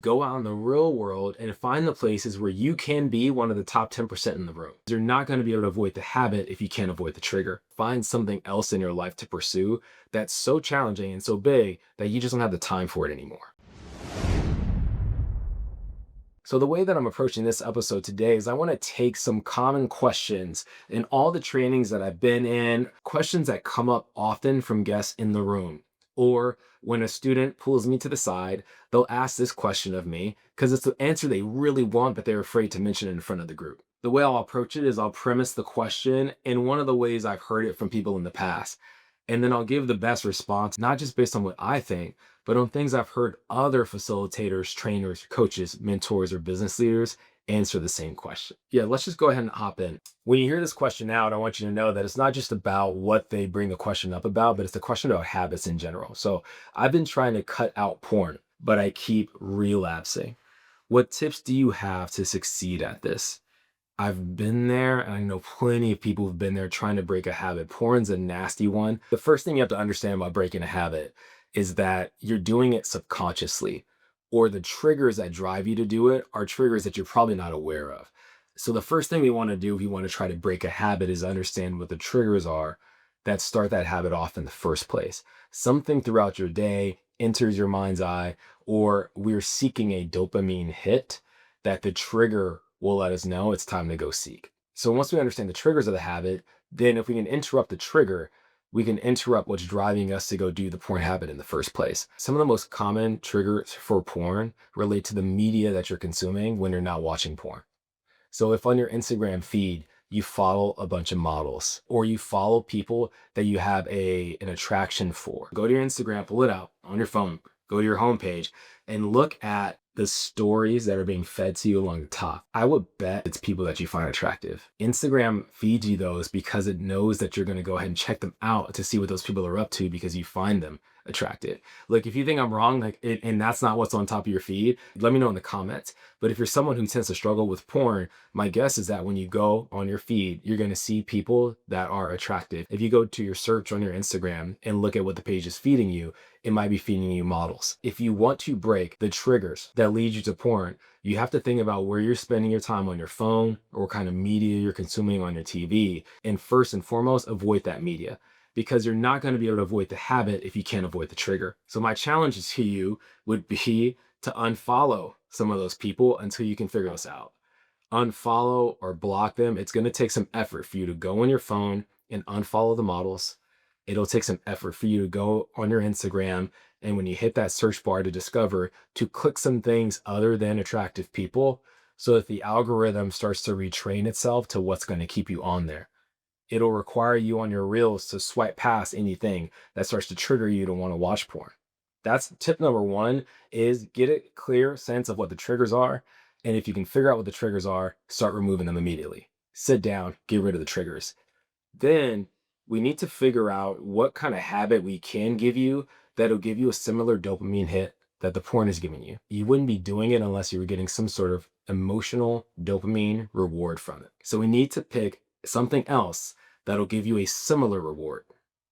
Go out in the real world and find the places where you can be one of the top 10% in the room. You're not going to be able to avoid the habit if you can't avoid the trigger. Find something else in your life to pursue that's so challenging and so big that you just don't have the time for it anymore. So, the way that I'm approaching this episode today is I want to take some common questions in all the trainings that I've been in, questions that come up often from guests in the room. Or when a student pulls me to the side, they'll ask this question of me because it's the answer they really want, but they're afraid to mention it in front of the group. The way I'll approach it is I'll premise the question in one of the ways I've heard it from people in the past. And then I'll give the best response, not just based on what I think, but on things I've heard other facilitators, trainers, coaches, mentors, or business leaders answer the same question. Yeah, let's just go ahead and hop in. When you hear this question out, I want you to know that it's not just about what they bring the question up about, but it's the question about habits in general. So I've been trying to cut out porn, but I keep relapsing. What tips do you have to succeed at this? I've been there, and I know plenty of people who've been there trying to break a habit. Porn's a nasty one. The first thing you have to understand about breaking a habit is that you're doing it subconsciously, or the triggers that drive you to do it are triggers that you're probably not aware of. So the first thing we want to do if we want to try to break a habit is understand what the triggers are that start that habit off in the first place. Something throughout your day enters your mind's eye, or we're seeking a dopamine hit that the trigger will let us know it's time to go seek. So once we understand the triggers of the habit, then if we can interrupt the trigger, we can interrupt what's driving us to go do the porn habit in the first place. Some of the most common triggers for porn relate to the media that you're consuming when you're not watching porn. So if on your Instagram feed, you follow a bunch of models or you follow people that you have an attraction for, go to your Instagram, pull it out on your phone, go to your homepage and look at the stories that are being fed to you along the top. I would bet it's people that you find attractive. Instagram feeds you those because it knows that you're going to go ahead and check them out to see what those people are up to because you find them attractive. Like if you think I'm wrong, and that's not what's on top of your feed, let me know in the comments. But if you're someone who tends to struggle with porn, my guess is that when you go on your feed, you're going to see people that are attractive. If you go to your search on your Instagram and look at what the page is feeding you, it might be feeding you models. If you want to break the triggers that lead you to porn, you have to think about where you're spending your time on your phone or what kind of media you're consuming on your TV. And first and foremost, avoid that media because you're not going to be able to avoid the habit if you can't avoid the trigger. So my challenge to you would be to unfollow some of those people until you can figure this out. Unfollow or block them. It's going to take some effort for you to go on your phone and unfollow the models. It'll take some effort for you to go on your Instagram and when you hit that search bar to discover, to click some things other than attractive people so that the algorithm starts to retrain itself to what's going to keep you on there. It'll require you on your reels to swipe past anything that starts to trigger you to want to watch porn. That's tip number one, is get a clear sense of what the triggers are. And if you can figure out what the triggers are, start removing them immediately. Sit down, get rid of the triggers. Then we need to figure out what kind of habit we can give you that'll give you a similar dopamine hit that the porn is giving you. You wouldn't be doing it unless you were getting some sort of emotional dopamine reward from it. So we need to pick something else that'll give you a similar reward.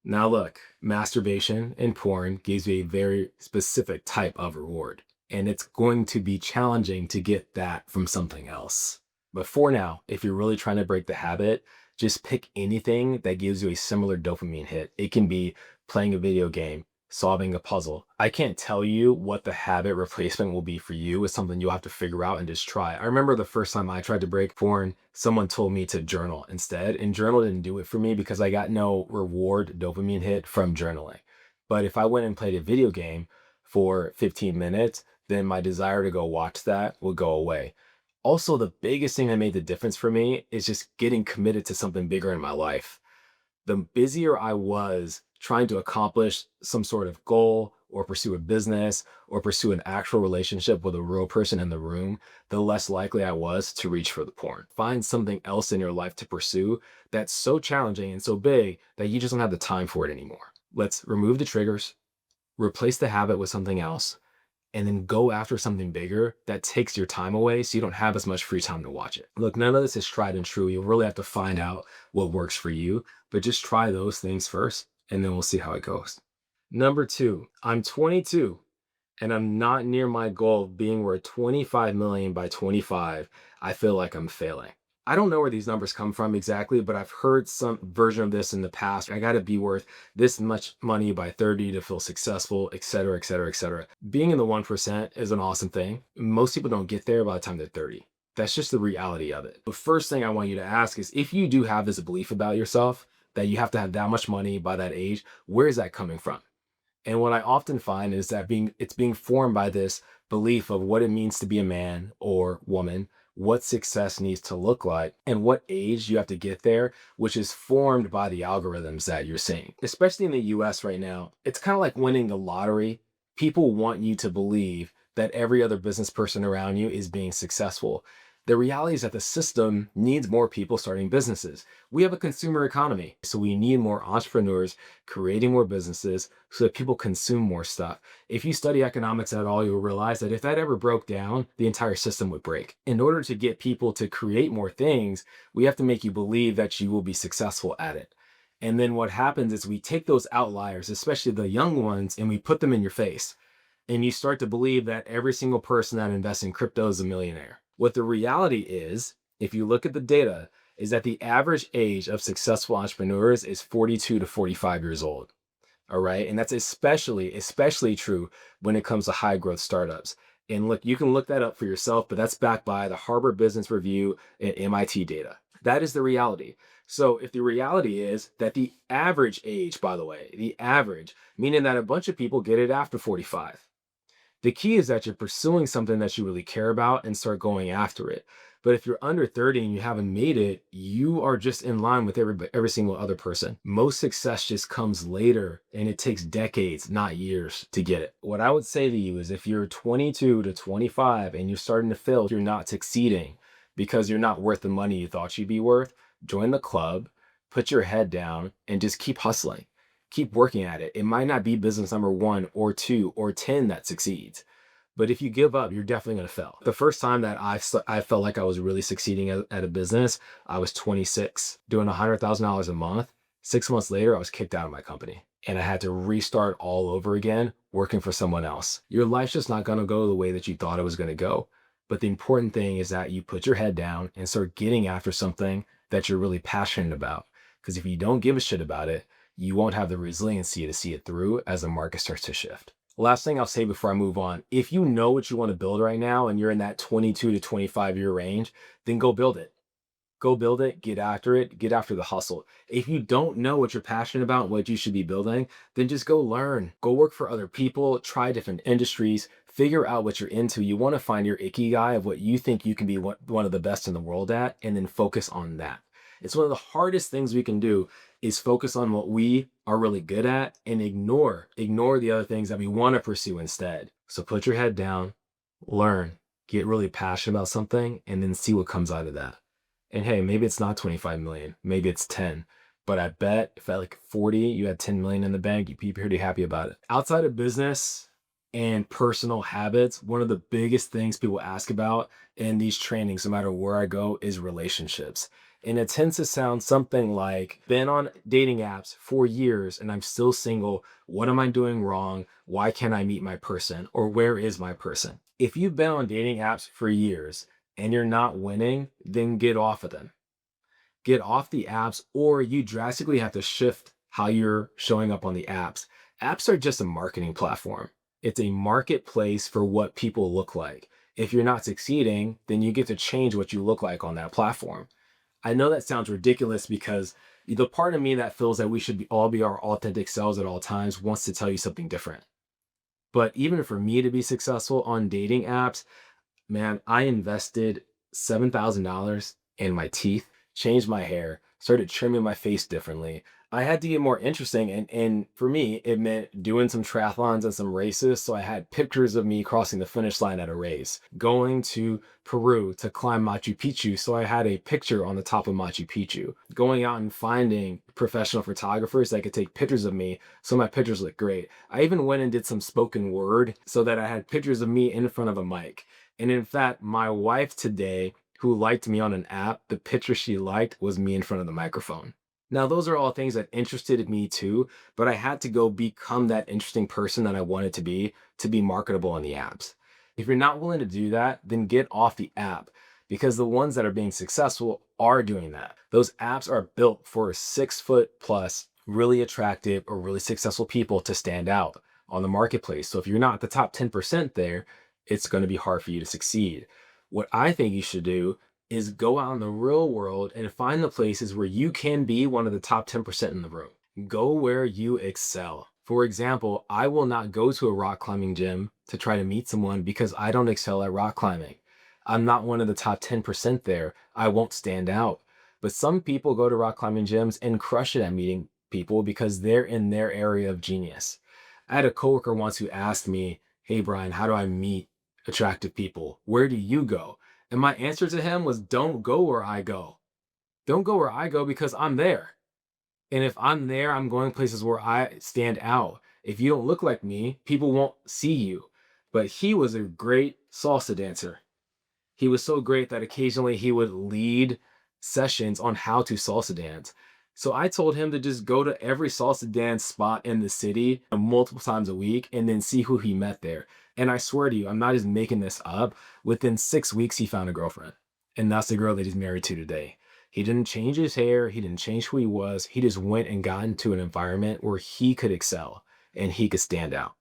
Now look, masturbation and porn gives you a very specific type of reward, and it's going to be challenging to get that from something else. But for now, if you're really trying to break the habit, just pick anything that gives you a similar dopamine hit. It can be playing a video game, solving a puzzle. I can't tell you what the habit replacement will be for you. It's something you'll have to figure out and just try. I remember the first time I tried to break porn, someone told me to journal instead, and journal didn't do it for me because I got no reward dopamine hit from journaling. But if I went and played a video game for 15 minutes, then my desire to go watch that would go away. Also, the biggest thing that made the difference for me is just getting committed to something bigger in my life. The busier I was trying to accomplish some sort of goal or pursue a business or pursue an actual relationship with a real person in the room, the less likely I was to reach for the porn. Find something else in your life to pursue that's so challenging and so big that you just don't have the time for it anymore. Let's remove the triggers, replace the habit with something else, and then go after something bigger that takes your time away so you don't have as much free time to watch it. Look, none of this is tried and true. You'll really have to find out what works for you, but just try those things first and then we'll see how it goes. Number two, I'm 22 and I'm not near my goal of being worth 25 million by 25, I feel like I'm failing. I don't know where these numbers come from exactly, but I've heard some version of this in the past. I got to be worth this much money by 30 to feel successful, et cetera, et cetera, et cetera. Being in the 1% is an awesome thing. Most people don't get there by the time they're 30. That's just the reality of it. The first thing I want you to ask is, if you do have this belief about yourself that you have to have that much money by that age, where is that coming from? And what I often find is that it's being formed by this belief of what it means to be a man or woman, what success needs to look like, and what age you have to get there, which is formed by the algorithms that you're seeing. Especially in the US right now, it's kind of like winning the lottery. People want you to believe that every other business person around you is being successful. The reality is that the system needs more people starting businesses. We have a consumer economy, so we need more entrepreneurs creating more businesses so that people consume more stuff. If you study economics at all, you'll realize that if that ever broke down, the entire system would break. In order to get people to create more things, we have to make you believe that you will be successful at it. And then what happens is we take those outliers, especially the young ones, and we put them in your face. And you start to believe that every single person that invests in crypto is a millionaire. What the reality is, if you look at the data, is that the average age of successful entrepreneurs is 42 to 45 years old. All right. And that's especially true when it comes to high growth startups. And look, you can look that up for yourself, but that's backed by the Harvard Business Review and MIT data. That is the reality. So if the reality is that the average age, by the way, the average, meaning that a bunch of people get it after 45. The key is that you're pursuing something that you really care about and start going after it. But if you're under 30 and you haven't made it, you are just in line with every single other person. Most success just comes later, and it takes decades, not years, to get it. What I would say to you is, if you're 22 to 25 and you're starting to feel you're not succeeding because you're not worth the money you thought you'd be worth, join the club, put your head down, and just keep hustling. Keep working at it. It might not be business number 1 or 2 or 10 that succeeds. But if you give up, you're definitely going to fail. The first time that I felt like I was really succeeding at a business, I was 26, doing $100,000 a month. 6 months later, I was kicked out of my company and I had to restart all over again, working for someone else. Your life's just not going to go the way that you thought it was going to go. But the important thing is that you put your head down and start getting after something that you're really passionate about. Because if you don't give a shit about it, you won't have the resiliency to see it through as the market starts to shift. Last thing I'll say before I move on, if you know what you want to build right now and you're in that 22 to 25 year range, then go build it. Go build it, get after it, get after the hustle. If you don't know what you're passionate about, what you should be building, then just go learn. Go work for other people, try different industries, figure out what you're into. You want to find your ikigai of what you think you can be one of the best in the world at, and then focus on that. It's one of the hardest things we can do, is focus on what we are really good at and ignore the other things that we want to pursue instead. So put your head down, learn, get really passionate about something, and then see what comes out of that. And hey, maybe it's not 25 million, maybe it's 10. But I bet if at like 40, you had 10 million in the bank, you'd be pretty happy about it. Outside of business and personal habits, one of the biggest things people ask about in these trainings, no matter where I go, is relationships. And it tends to sound something like, been on dating apps for years and I'm still single. What am I doing wrong? Why can't I meet my person? Or where is my person? If you've been on dating apps for years and you're not winning, then get off of them. Get off the apps, or you drastically have to shift how you're showing up on the apps. Apps are just a marketing platform. It's a marketplace for what people look like. If you're not succeeding, then you get to change what you look like on that platform. I know that sounds ridiculous because the part of me that feels that we should all be our authentic selves at all times wants to tell you something different. But even for me to be successful on dating apps, man, I invested $7,000 in my teeth, changed my hair, started trimming my face differently. I had to get more interesting. And for me, it meant doing some triathlons and some races. So I had pictures of me crossing the finish line at a race, going to Peru to climb Machu Picchu. So I had a picture on the top of Machu Picchu, going out and finding professional photographers that could take pictures of me. So my pictures look great. I even went and did some spoken word so that I had pictures of me in front of a mic. And in fact, my wife today, who liked me on an app, the picture she liked was me in front of the microphone. Now, those are all things that interested me too, but I had to go become that interesting person that I wanted to be marketable in the apps. If you're not willing to do that, then get off the app because the ones that are being successful are doing that. Those apps are built for 6 foot plus, really attractive or really successful people to stand out on the marketplace. So if you're not the top 10% there, it's going to be hard for you to succeed. What I think you should do is go out in the real world and find the places where you can be one of the top 10% in the room. Go where you excel. For example, I will not go to a rock climbing gym to try to meet someone because I don't excel at rock climbing. I'm not one of the top 10% there. I won't stand out. But some people go to rock climbing gyms and crush it at meeting people because they're in their area of genius. I had a coworker once who asked me, "Hey, Brian, how do I meet attractive people? Where do you go?" And my answer to him was, don't go where I go. Don't go where I go because I'm there. And if I'm there, I'm going places where I stand out. If you don't look like me, people won't see you. But he was a great salsa dancer. He was so great that occasionally he would lead sessions on how to salsa dance. So I told him to just go to every salsa dance spot in the city multiple times a week and then see who he met there. And I swear to you, I'm not just making this up. Within 6 weeks, he found a girlfriend. And that's the girl that he's married to today. He didn't change his hair. He didn't change who he was. He just went and got into an environment where he could excel and he could stand out.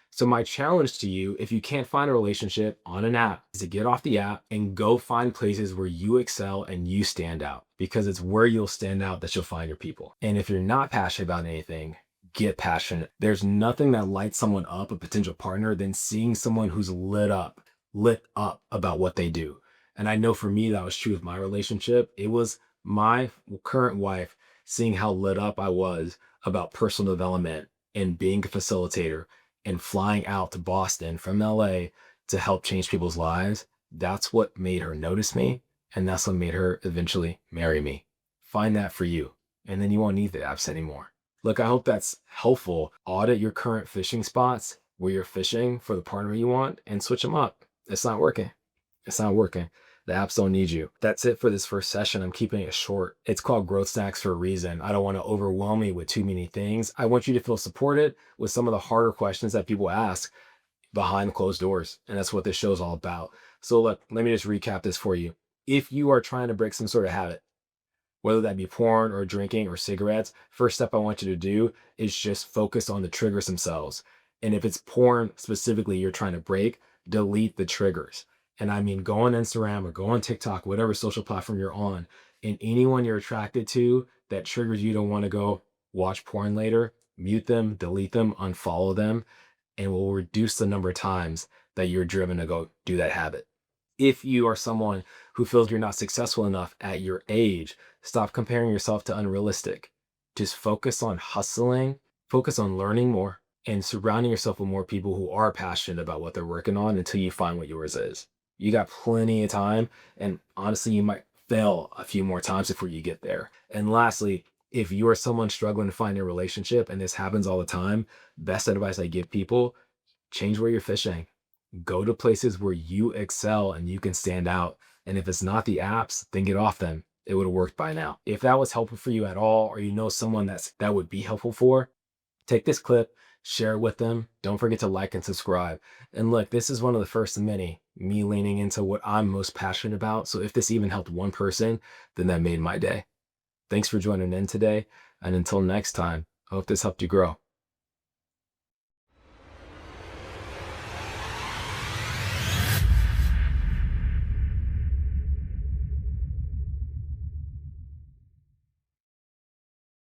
So my challenge to you, if you can't find a relationship on an app, is to get off the app and go find places where you excel and you stand out because it's where you'll stand out that you'll find your people. And if you're not passionate about anything, get passionate. There's nothing that lights someone up, a potential partner, than seeing someone who's lit up about what they do. And I know for me, that was true with my relationship. It was my current wife seeing how lit up I was about personal development and being a facilitator and flying out to Boston from LA to help change people's lives. That's what made her notice me. And that's what made her eventually marry me. Find that for you. And then you won't need the apps anymore. Look, I hope that's helpful. Audit your current fishing spots where you're fishing for the partner you want and switch them up. It's not working. It's not working. The apps don't need you. That's it for this first session. I'm keeping it short. It's called Growth Snacks for a reason. I don't want to overwhelm you with too many things. I want you to feel supported with some of the harder questions that people ask behind closed doors. And that's what this show is all about. So look, let me just recap this for you. If you are trying to break some sort of habit, whether that be porn or drinking or cigarettes, first step I want you to do is just focus on the triggers themselves. And if it's porn specifically you're trying to break, delete the triggers. And I mean, go on Instagram or go on TikTok, whatever social platform you're on, and anyone you're attracted to that triggers you to want to go watch porn later, mute them, delete them, unfollow them, and will reduce the number of times that you're driven to go do that habit. If you are someone who feels you're not successful enough at your age, stop comparing yourself to unrealistic. Just focus on hustling, focus on learning more, and surrounding yourself with more people who are passionate about what they're working on until you find what yours is. You got plenty of time, and honestly, you might fail a few more times before you get there. And lastly, if you are someone struggling to find a relationship, and this happens all the time, best advice I give people, change where you're fishing. Go to places where you excel and you can stand out. And if it's not the apps, then get off them. It would have worked by now. If that was helpful for you at all, or you know someone that would be helpful for, take this clip, share it with them. Don't forget to like and subscribe. And look, this is one of the first of many, me leaning into what I'm most passionate about. So if this even helped one person, then that made my day. Thanks for joining in today. And until next time, I hope this helped you grow.